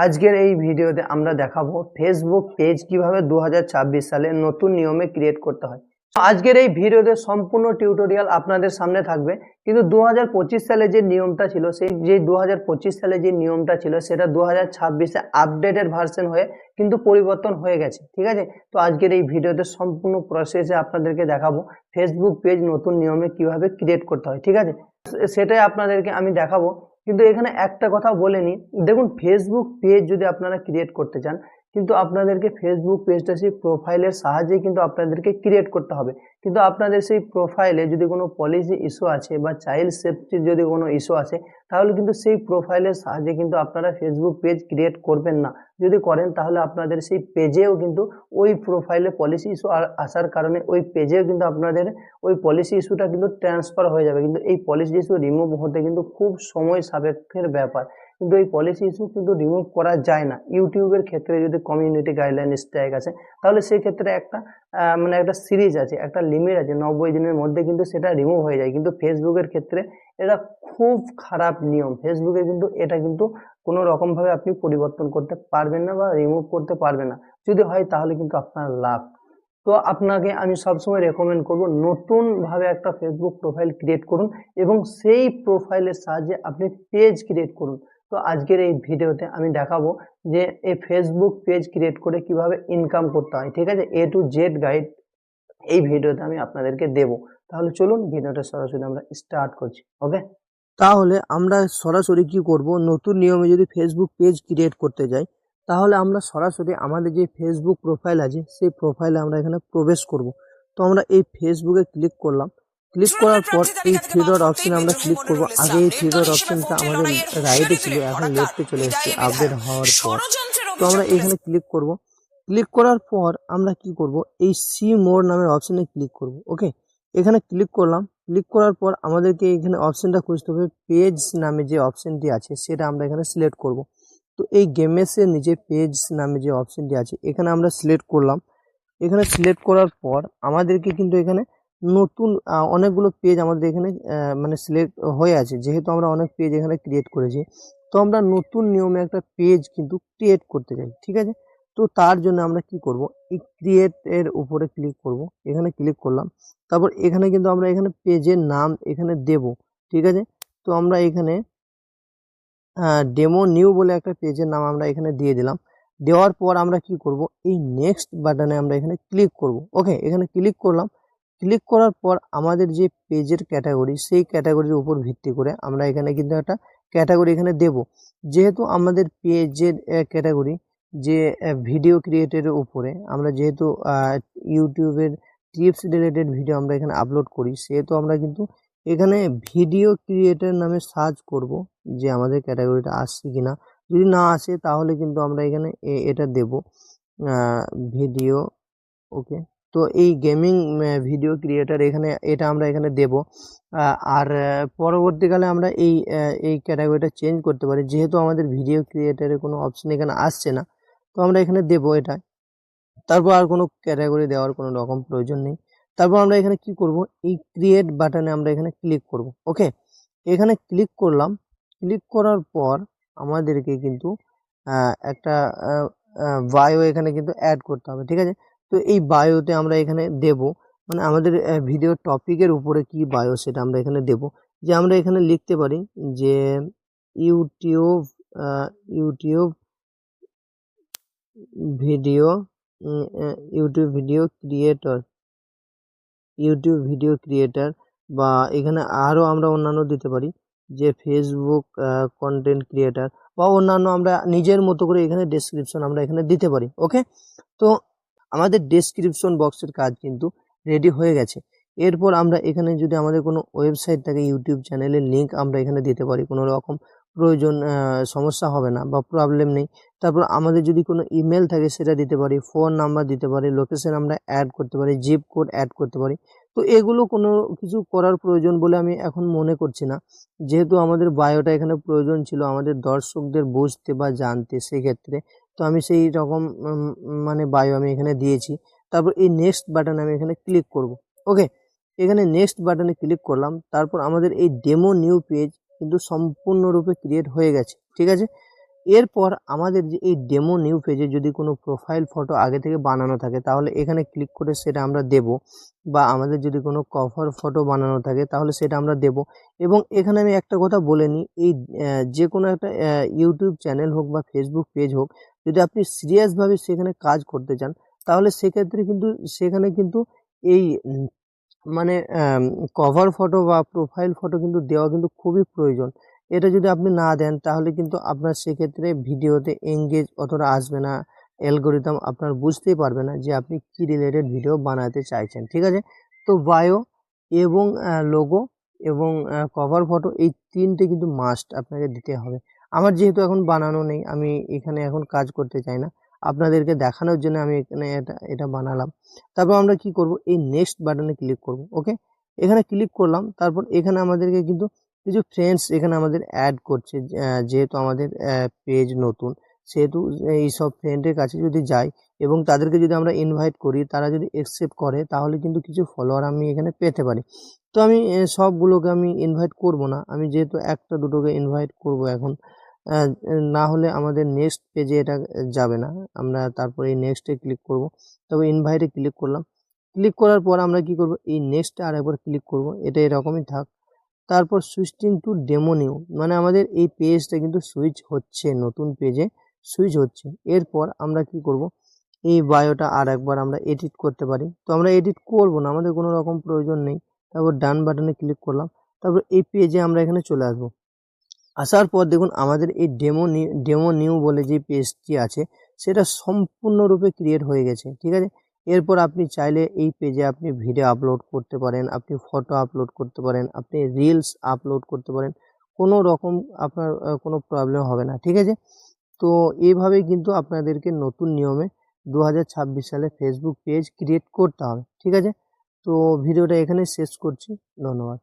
আজকের এই ভিডিওতে আমরা দেখাবো ফেসবুক পেজ কিভাবে 2026 সালে নতুন নিয়মে ক্রিয়েট করতে হয়। আজকের এই ভিডিওতে সম্পূর্ণ টিউটোরিয়াল আপনাদের সামনে থাকবে, কিন্তু 2025 সালে যে নিয়মটা ছিল সেটা 2026-এ আপডেটেড ভার্সন হয়ে কিন্তু পরিবর্তন হয়ে গেছে। ঠিক আছে, তো আজকের এই ভিডিওতে সম্পূর্ণ প্রসেসে আপনাদেরকে দেখাবো ফেসবুক পেজ নতুন নিয়মে কিভাবে ক্রিয়েট করতে হয়। ঠিক আছে, সেটাই আপনাদেরকে আমি দেখাবো। কিন্তু এখানে একটা কথা বলে নিই, দেখুন ফেসবুক পেজ যদি আপনারা ক্রিয়েট করতে চান, কিন্তু আপনাদেরকে ফেসবুক পেজটা সেই প্রোফাইলের সাহায্যে কিন্তু আপনাদেরকে ক্রিয়েট করতে হবে। কিন্তু আপনাদের সেই প্রোফাইলে যদি কোনো পলিসি ইস্যু আছে বা চাইল্ড সেফটির যদি কোনো ইস্যু আছে, তাহলে কিন্তু সেই প্রোফাইলের সাহায্যে কিন্তু আপনারা ফেসবুক পেজ ক্রিয়েট করবেন না। যদি করেন তাহলে আপনাদের সেই পেজেও কিন্তু ওই প্রোফাইলে পলিসি ইস্যু আসার কারণে ওই পেজেও কিন্তু আপনাদের ওই পলিসি ইস্যুটা কিন্তু ট্রান্সফার হয়ে যাবে। কিন্তু এই পলিসি ইস্যু রিমুভ হতে কিন্তু খুব সময় সাপেক্ষের ব্যাপার, কিন্তু এই পলিসি ইস্যু কিন্তু রিমুভ করা যায় না। ইউটিউবের ক্ষেত্রে যদি কমিউনিটি গাইডলাইন স্ট্রাইক আছে, তাহলে সেই ক্ষেত্রে একটা একটা সিরিজ আছে, একটা লিমিট আছে, 90 দিনের মধ্যে কিন্তু সেটা রিমুভ হয়ে যায়। কিন্তু ফেসবুকের ক্ষেত্রে এটা খুব খারাপ নিয়ম। ফেসবুকে কিন্তু এটা কিন্তু কোনো রকমভাবে আপনি পরিবর্তন করতে পারবেন না বা রিমুভ করতে পারবেন না। যদি হয় তাহলে কিন্তু আপনার লাভ। তো আপনাকে আমি সবসময় রেকমেন্ড করব নতুনভাবে একটা ফেসবুক প্রোফাইল ক্রিয়েট করুন এবং সেই প্রোফাইলের সাহায্যে আপনি পেজ ক্রিয়েট করুন। তো আজকের এই ভিডিওতে আমি দেখাবো যে এই ফেসবুক পেজ ক্রিয়েট করে কিভাবে ইনকাম করতে হয়। ঠিক আছে, A to Z গাইড এই ভিডিওতে আমি আপনাদেরকে দেব। তাহলে চলুন ভিডিওটা সরাসরি আমরা স্টার্ট করছি। ওকে, তাহলে আমরা সরাসরি কি করব, নতুন নিয়মে যদি ফেসবুক পেজ ক্রিয়েট করতে যাই, তাহলে আমরা সরাসরি আমাদের যে ফেসবুক প্রোফাইল আছে সেই প্রোফাইলে আমরা এখানে প্রবেশ করব। তো আমরা এই ফেসবুকে ক্লিক করলাম। ক্লিক করার পর এই থ্রি ডট অপশনে আমরা ক্লিক করব। আগে এই থ্রি ডট অপশনটা আমাদের রাইটে ছিল, এখন লেফটে চলে এসেছে আপডেট হওয়ার পর। তো আমরা এখানে ক্লিক করব। ক্লিক করার পর আমরা কি করব, এই সি মোর নামের অপশনে ক্লিক করব। ওকে, এখানে ক্লিক করলাম। ক্লিক করার পর আমাদেরকে এখানে অপশনটা খুঁজতে হবে, পেজ নামে যে অপশনটি আছে সেটা আমরা এখানে সিলেক্ট করব। তো এই গেমেসের নিচে পেজ নামে যে অপশনটি আছে এখানে আমরা সিলেক্ট করলাম। এখানে সিলেক্ট করার পর আমাদেরকে কিন্তু এখানে নতুন অনেকগুলো পেজ আমাদের এখানে মানে সিলেক্ট হয়ে আছে, যেহেতু আমরা অনেক পেজ এখানে ক্রিয়েট করেছি। তো আমরা নতুন নিয়মে একটা পেজ কিন্তু ক্রিয়েট করতে চাই। ঠিক আছে, তো তার জন্য আমরা কি করব, এই ক্রিয়েট এর উপরে ক্লিক করব। এখানে ক্লিক করলাম। তারপর এখানে কিন্তু আমরা এখানে পেজের নাম এখানে দেব। ঠিক আছে, তো আমরা এখানে ডেমো নিউ বলে একটা পেজের নাম আমরা এখানে দিয়ে দিলাম। দেওয়ার পর আমরা কি করব, এই নেক্সট বাটনে আমরা এখানে ক্লিক করব। ওকে, এখানে ক্লিক করলাম। ক্লিক করার পর আমাদের যে পেজের ক্যাটাগরি, সেই ক্যাটাগরির উপর ভিত্তি করে আমরা এখানে কিন্তু একটা ক্যাটাগরি এখানে দেব। যেহেতু আমাদের পেজের ক্যাটাগরি যে ভিডিও ক্রিয়েটের উপরে, আমরা যেহেতু ইউটিউবের টিপস রিলেটেড ভিডিও আমরা এখানে আপলোড করি, সেহেতু আমরা কিন্তু এখানে ভিডিও ক্রিয়েটর নামে সার্চ করব যে আমাদের ক্যাটাগরিটা আসছে কিনা। যদি না আসে তাহলে কিন্তু আমরা এখানে এটা দেব ভিডিও। ওকে, তো এই গেমিং ভিডিও ক্রিয়েটর এখানে এটা আমরা এখানে দেব। আর পরবর্তীকালে আমরা এই ক্যাটাগরিটা চেঞ্জ করতে পারি, যেহেতু আমাদের ভিডিও ক্রিয়েটরের কোনো অপশন এখানে আসছে না, তো আমরা এখানে দেব এটা। তারপর আর কোনো ক্যাটাগরি দেওয়ার কোনো রকম প্রয়োজন নেই। তারপর আমরা এখানে কি করব, এই ক্রিয়েট বাটনে আমরা এখানে ক্লিক করব। ওকে, এখানে ক্লিক করলাম। ক্লিক করার পর আমাদেরকে কিন্তু একটা বায়ো এখানে কিন্তু অ্যাড করতে হবে। ঠিক আছে, তো এই বায়োতে আমরা এখানে দেব, মানে আমাদের ভিডিও টপিকের উপরে কি বায়ো সেটা আমরা এখানে দেব। যে আমরা এখানে লিখতে পারি যে YouTube YouTube video YouTube video creator, বা এখানে আরও আমরা অন্যান্য দিতে পারি যে ফেসবুক কন্টেন্ট ক্রিয়েটর, বা অন্যান্য আমরা নিজের মতো করে এখানে ডেসক্রিপশন আমরা এখানে দিতে পারি। ওকে, তো আমাদের ডেসক্রিপশন বক্সের কাজ কিন্তু রেডি হয়ে গেছে। এরপর আমরা এখানে যদি আমাদের কোনো ওয়েবসাইট থাকে, ইউটিউব চ্যানেলের লিঙ্ক আমরা এখানে দিতে পারি, কোনো রকম প্রয়োজন সমস্যা হবে না বা প্রবলেম নেই। তারপর আমাদের যদি কোনো ইমেল থাকে সেটা দিতে পারি, ফোন নাম্বার দিতে পারি, লোকেশন আমরা অ্যাড করতে পারি, জিপ কোড অ্যাড করতে পারি। তো এগুলো কোনো কিছু করার প্রয়োজন বলে আমি এখন মনে করছি না, যেহেতু আমাদের বায়োটা এখানে প্রয়োজন ছিল আমাদের দর্শকদের বুঝতে বা জানতে, সেক্ষেত্রে তো আমি সেই রকম মানে বায়ো আমি এখানে দিয়েছি। তারপর এই নেক্সট বাটনে আমি এখানে ক্লিক করব। ওকে, এখানে নেক্সট বাটনে ক্লিক করলাম। তারপর আমাদের এই ডেমো নিউ পেজ কিন্তু সম্পূর্ণরূপে ক্রিয়েট হয়ে গেছে। ঠিক আছে, এরপর আমাদের যে এই ডেমো নিউ পেজে যদি কোনো প্রোফাইল ফটো আগে থেকে বানানো থাকে তাহলে এখানে ক্লিক করে সেটা আমরা দেব, বা আমাদের যদি কোনো কভার ফটো বানানো থাকে তাহলে সেটা আমরা দেব। এবং এখানে আমি একটা কথা বলে নিই, এই যে কোনো একটা ইউটিউব চ্যানেল হোক বা ফেসবুক পেজ হোক, যদি আপনি সিরিয়াসভাবে সেখানে কাজ করতে চান তাহলে সেক্ষেত্রে কিন্তু সেখানে কিন্তু এই মানে কভার ফটো বা প্রোফাইল ফটো কিন্তু দেওয়া কিন্তু খুবই প্রয়োজন। এটা যদি আপনি না দেন তাহলে কিন্তু আপনার সেক্ষেত্রে ভিডিওতে এঙ্গেজ অতটা আসবে না, অ্যালগরিদম আপনার বুঝতেই পারবে না যে আপনি কি রিলেটেড ভিডিও বানাতে চাইছেন, ঠিক আছে? তো বায়ো এবং লোগো এবং কভার ফটো এই ৩টে কিন্তু মাস্ট আপনাকে দিতে হবে। আমার যেহেতু এখন বানানো নেই, আমি এখানে এখন কাজ করতে চাই না। আপনাদেরকে দেখানোর জন্য আমি এখানে এটা বানালাম। তারপর আমরা কি করব, এই নেক্সট বাটনে ক্লিক করব। ওকে, এখানে ক্লিক করলাম। তারপর এখানে আমাদেরকে কিন্তু কিছু ফ্রেন্ডস এখানে আমাদের অ্যাড করছে, যেহেতু আমাদের পেজ নতুন, সেহেতু এইসব ফ্রেন্ডের কাছে যদি যাই এবং তাদেরকে যদি আমরা ইনভাইট করি, তারা যদি অ্যাকসেপ্ট করে তাহলে কিন্তু কিছু ফলোয়ার আমি এখানে পেতে পারি। তো আমি সবগুলোকে আমি ইনভাইট করব না, আমি যেহেতু একটা দুটোকে ইনভাইট করব এখন, না হলে আমাদের নেক্সট পেজে এটা যাবে না। আমরা তারপরে এই নেক্সটে ক্লিক করব। তবে ইনভাইটে ক্লিক করলাম। ক্লিক করার পর আমরা কি করব, এই নেক্সটে আরেকবার ক্লিক করব। এটা এরকমই থাক। তারপর সুইচিং টু ডেমো নিউ, মানে আমাদের এই পেজটা কিন্তু সুইচ হচ্ছে, নতুন পেজে সুইচ হচ্ছে। এরপর আমরা কি করব, এই বায়োটা আর একবার আমরা এডিট করতে পারি। তো আমরা এডিট করব না, আমাদের কোনো রকম প্রয়োজন নেই। তারপর ডান বাটনে ক্লিক করলাম। তারপর এই পেজে আমরা এখানে চলে আসব। আসার পর দেখুন আমাদের এই ডেমো নিউ বলে যে পেজটি আছে সেটা সম্পূর্ণরূপে ক্রিয়েট হয়ে গেছে, ঠিক আছে? এরপর আপনি চাইলে এই পেজে আপনি ভিডিও আপলোড করতে পারেন, আপনি ফটো আপলোড করতে পারেন, আপনি রিলস আপলোড করতে পারেন। কোনো রকম আপনার কোনো প্রবলেম হবে না, ঠিক আছে? তো এইভাবেই কিন্তু আপনাদেরকে নতুন নিয়মে 2026 সালে ফেসবুক পেজ ক্রিয়েট করতে হবে, ঠিক আছে? তো ভিডিওটা এখানে শেষ করছি। ধন্যবাদ।